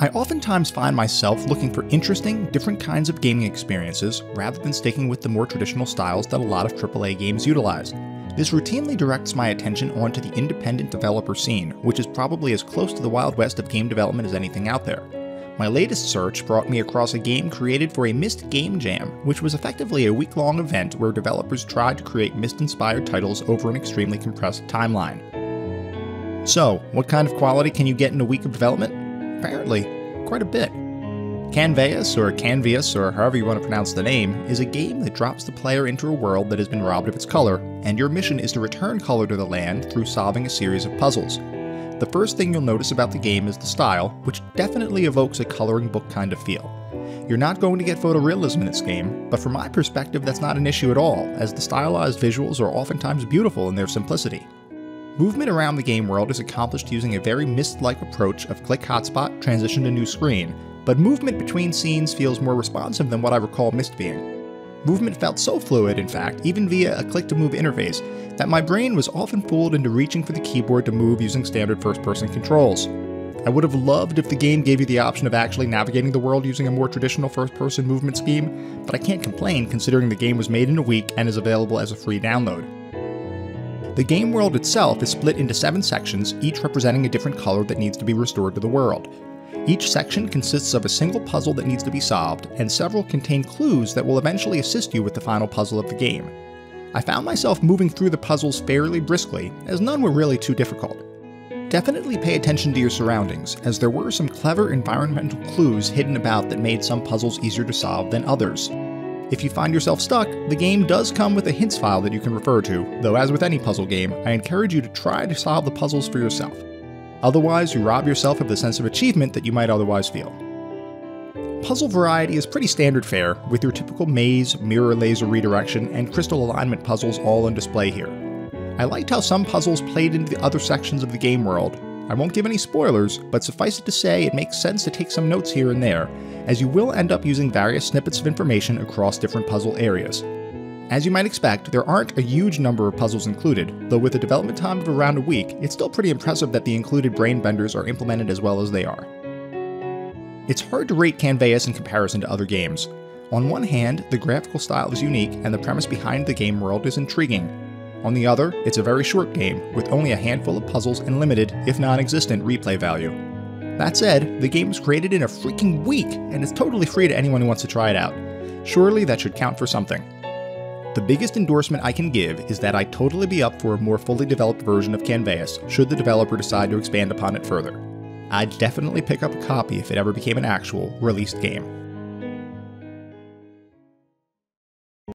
I oftentimes find myself looking for interesting, different kinds of gaming experiences rather than sticking with the more traditional styles that a lot of AAA games utilize. This routinely directs my attention onto the independent developer scene, which is probably as close to the Wild West of game development as anything out there. My latest search brought me across a game created for a Myst Game Jam, which was effectively a week-long event where developers tried to create Myst-inspired titles over an extremely compressed timeline. So, what kind of quality can you get in a week of development? Apparently, quite a bit. Canveus, or Canveus, or however you want to pronounce the name, is a game that drops the player into a world that has been robbed of its color, and your mission is to return color to the land through solving a series of puzzles. The first thing you'll notice about the game is the style, which definitely evokes a coloring book kind of feel. You're not going to get photorealism in this game, but from my perspective that's not an issue at all, as the stylized visuals are oftentimes beautiful in their simplicity. Movement around the game world is accomplished using a very Myst-like approach of click hotspot, transition to new screen, but movement between scenes feels more responsive than what I recall Myst being. Movement felt so fluid, in fact, even via a click-to-move interface, that my brain was often fooled into reaching for the keyboard to move using standard first-person controls. I would have loved if the game gave you the option of actually navigating the world using a more traditional first-person movement scheme, but I can't complain considering the game was made in a week and is available as a free download. The game world itself is split into 7 sections, each representing a different color that needs to be restored to the world. Each section consists of a single puzzle that needs to be solved, and several contain clues that will eventually assist you with the final puzzle of the game. I found myself moving through the puzzles fairly briskly, as none were really too difficult. Definitely pay attention to your surroundings, as there were some clever environmental clues hidden about that made some puzzles easier to solve than others. If you find yourself stuck, the game does come with a hints file that you can refer to, though as with any puzzle game, I encourage you to try to solve the puzzles for yourself. Otherwise, you rob yourself of the sense of achievement that you might otherwise feel. Puzzle variety is pretty standard fare, with your typical maze, mirror laser redirection, and crystal alignment puzzles all on display here. I liked how some puzzles played into the other sections of the game world. I won't give any spoilers, but suffice it to say it makes sense to take some notes here and there, as you will end up using various snippets of information across different puzzle areas. As you might expect, there aren't a huge number of puzzles included, though with a development time of around a week, it's still pretty impressive that the included brain benders are implemented as well as they are. It's hard to rate Canveus in comparison to other games. On one hand, the graphical style is unique and the premise behind the game world is intriguing. On the other, it's a very short game, with only a handful of puzzles and limited, if non-existent, replay value. That said, the game was created in a freaking week, and it's totally free to anyone who wants to try it out. Surely that should count for something. The biggest endorsement I can give is that I'd totally be up for a more fully developed version of Canveus, should the developer decide to expand upon it further. I'd definitely pick up a copy if it ever became an actual, released game.